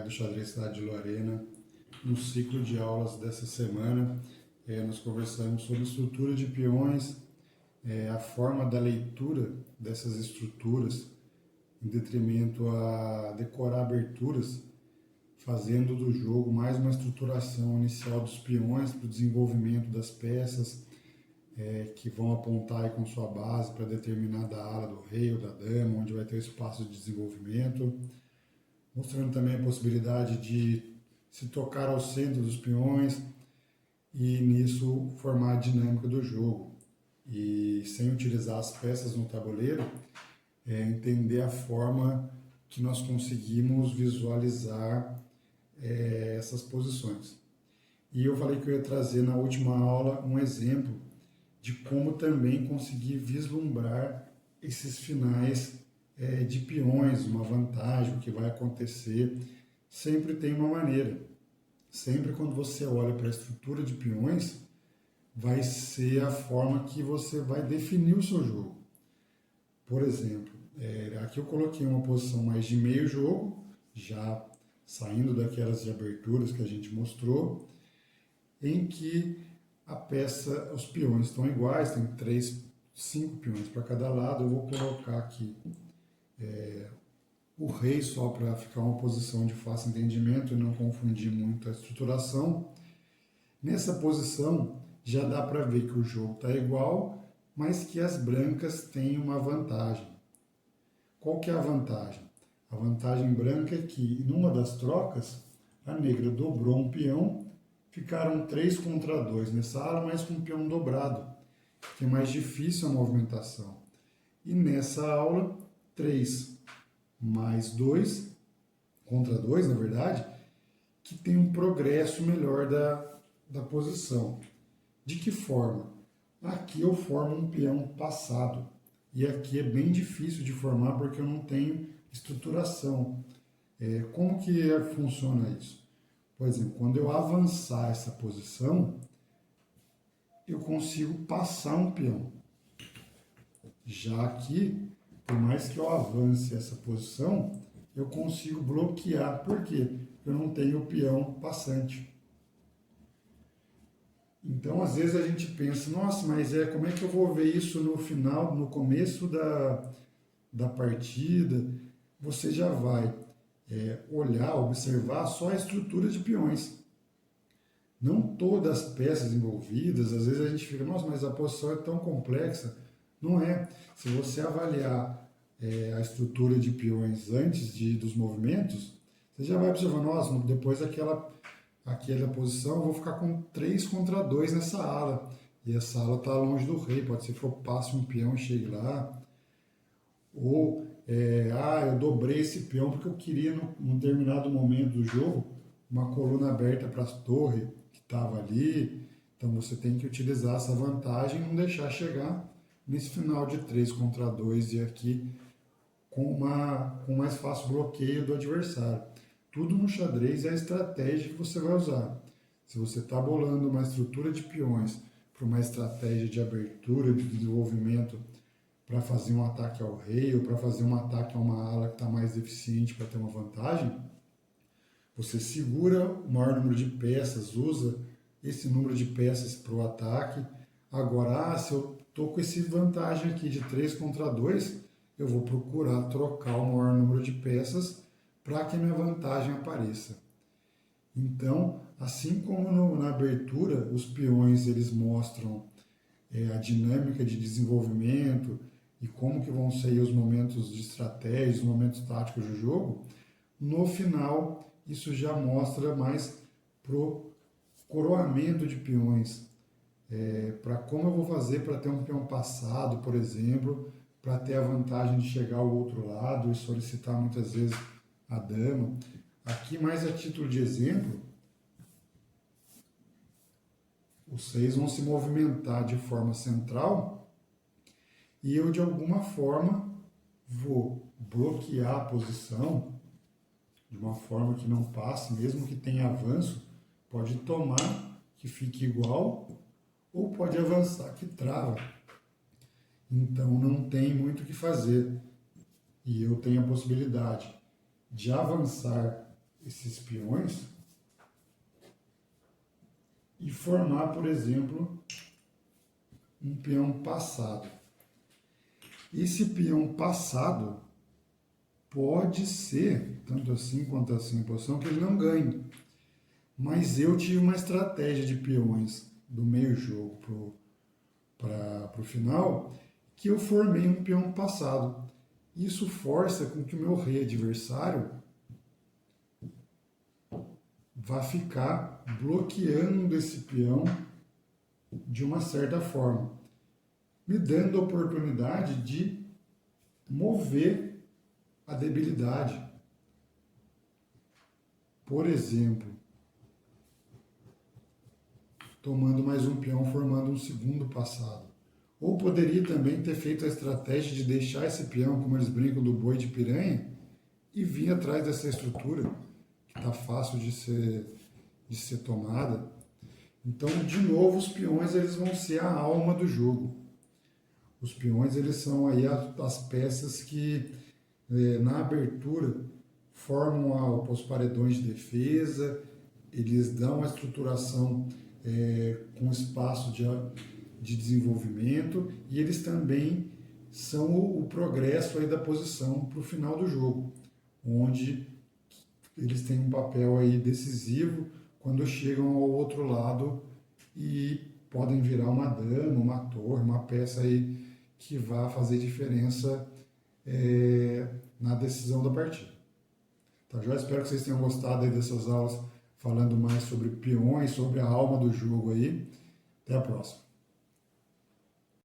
do Xadrez Cidade de Lorena. No ciclo de aulas dessa semana, nós conversamos sobre estrutura de peões, a forma da leitura dessas estruturas, em detrimento a decorar aberturas, fazendo do jogo mais uma estruturação inicial dos peões para o desenvolvimento das peças, que vão apontar aí com sua base para determinada ala do rei ou da dama, onde vai ter o espaço de desenvolvimento, mostrando também a possibilidade de se tocar ao centro dos peões e nisso formar a dinâmica do jogo. E sem utilizar as peças no tabuleiro, entender a forma que nós conseguimos visualizar essas posições. E eu falei que eu ia trazer na última aula um exemplo de como também conseguir vislumbrar esses finais de peões, uma vantagem, o que vai acontecer. Sempre tem uma maneira. Sempre quando você olha para a estrutura de peões, vai ser a forma que você vai definir o seu jogo. Por exemplo, aqui eu coloquei uma posição mais de meio jogo, já saindo daquelas de aberturas que a gente mostrou, em que a peça, os peões estão iguais, tem 5 peões para cada lado. Eu vou colocar aqui o rei só para ficar uma posição de fácil entendimento e não confundir muito a estruturação. Nessa posição já dá para ver que o jogo está igual, mas que as brancas têm uma vantagem. Qual que é a vantagem? A vantagem branca é que, numa das trocas, a negra dobrou um peão, ficaram 3 contra 2 nessa ala, mas com um peão dobrado, que é mais difícil a movimentação. E nessa aula, 3 mais 2, contra 2, na verdade, que tem um progresso melhor da posição. De que forma? Aqui eu formo um peão passado, e aqui é bem difícil de formar porque eu não tenho estruturação. Como que funciona isso? Por exemplo, quando eu avançar essa posição, eu consigo passar um peão. Já aqui, por mais que eu avance essa posição, eu consigo bloquear. Por quê? Eu não tenho o peão passante. Então, às vezes a gente pensa, nossa, mas como é que eu vou ver isso no final, no começo da partida? Você já vai olhar, observar só a estrutura de peões. Não todas as peças envolvidas, às vezes a gente fica, nossa, mas a posição é tão complexa. Não é. Se você avaliar a estrutura de peões antes dos movimentos, você já vai observar, nossa, depois daquela posição eu vou ficar com 3 contra 2 nessa ala. E essa ala está longe do rei, pode ser que eu passe um peão e chegue lá. Ou, eu dobrei esse peão porque eu queria, num determinado momento do jogo, uma coluna aberta para a torre que estava ali. Então você tem que utilizar essa vantagem e não deixar chegar nesse final de 3 contra 2 e aqui com mais fácil bloqueio do adversário. Tudo no xadrez é a estratégia que você vai usar. Se você está bolando uma estrutura de peões para uma estratégia de abertura, de desenvolvimento, para fazer um ataque ao rei ou para fazer um ataque a uma ala que está mais eficiente para ter uma vantagem, você segura o maior número de peças, usa esse número de peças para o ataque. Agora, se eu estou com essa vantagem aqui de 3 contra 2, eu vou procurar trocar o maior número de peças para que a minha vantagem apareça. Então, assim como na abertura, os peões eles mostram a dinâmica de desenvolvimento e como que vão ser os momentos de estratégia, os momentos táticos do jogo, no final isso já mostra mais pro coroamento de peões, para como eu vou fazer para ter um peão passado, por exemplo, para ter a vantagem de chegar ao outro lado e solicitar muitas vezes a dama. Aqui, mais a título de exemplo, os 6 vão se movimentar de forma central e eu, de alguma forma, vou bloquear a posição de uma forma que não passe, mesmo que tenha avanço, pode tomar, que fique igual, ou pode avançar, que trava. Então, não tem muito o que fazer. E eu tenho a possibilidade de avançar esses peões e formar, por exemplo, um peão passado. Esse peão passado pode ser, tanto assim quanto assim em posição, que ele não ganhe. Mas eu tive uma estratégia de peões do meio jogo para o final, que eu formei um peão passado. Isso força com que o meu rei adversário vá ficar bloqueando esse peão de uma certa forma, me dando a oportunidade de mover a debilidade. Por exemplo, tomando mais um peão, formando um segundo passado. Ou poderia também ter feito a estratégia de deixar esse peão, como eles brincam, do boi de piranha, e vir atrás dessa estrutura, que está fácil de ser tomada. Então, de novo, os peões eles vão ser a alma do jogo. Os peões eles são aí as peças que, na abertura, formam os paredões de defesa, eles dão a estruturação com espaço de desenvolvimento, e eles também são o progresso aí da posição para o final do jogo, onde eles têm um papel aí decisivo quando chegam ao outro lado e podem virar uma dama, uma torre, uma peça aí que vai fazer diferença na decisão da partida. Tá, já espero que vocês tenham gostado aí dessas aulas falando mais sobre peões, sobre a alma do jogo aí. Até a próxima.